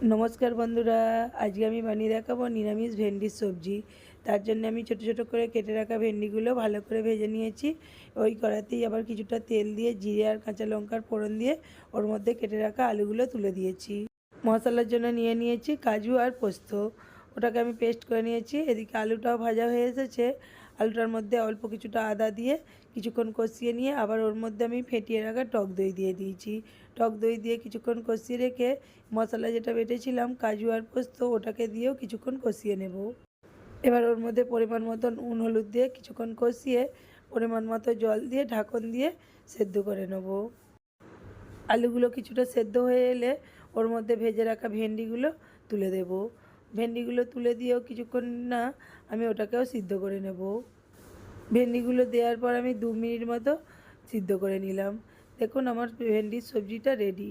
নমস্কার বন্ধুরা, আজকে আমি বানিয়ে দেখাবো নিরামিষ ভেন্ডির সবজি। তার জন্য আমি ছোট ছোট করে কেটে রাখা ভেন্ডিগুলো ভালো করে ভেজে নিয়েছি। ওই কড়াতেই আবার কিছুটা তেল দিয়ে জিরে আর কাঁচা লঙ্কার ফোড়ন দিয়ে ওর মধ্যে কেটে রাখা আলুগুলো তুলে দিয়েছি। মশলার জন্য নিয়ে নিয়েছি কাজু আর পোস্ত, ওটাকে আমি পেস্ট করে নিয়েছি। এদিকে আলুটাও ভাজা হয়ে এসেছে। আলুটার মধ্যে অল্প কিছুটা আদা দিয়ে কিছুক্ষণ কষিয়ে নিয়ে আবার ওর মধ্যে আমি ফেটিয়ে রাখা টক দই দিয়ে দিয়েছি। টক দই দিয়ে কিছুক্ষণ কষিয়ে রেখে মশলা যেটা বেটেছিলাম কাজু আর পোস্ত, ওটাকে দিয়েও কিছুক্ষণ কষিয়ে নেব। এবার ওর মধ্যে পরিমাণ মতন নুন হলুদ দিয়ে কিছুক্ষণ কষিয়ে পরিমাণ মতো জল দিয়ে ঢাকন দিয়ে সেদ্ধ করে নেব। আলুগুলো কিছুটা সেদ্ধ হয়ে এলে ওর মধ্যে ভেজে রাখা ভেন্ডিগুলো তুলে দেব। ভেন্ডিগুলো তুলে দিয়েও কিছুক্ষণ না আমি ওটাকেও সিদ্ধ করে নেব। ভেন্ডিগুলো দেওয়ার পর আমি 2 মিনিট মতো সিদ্ধ করে নিলাম। দেখুন আমার ভেন্ডির সবজিটা রেডি।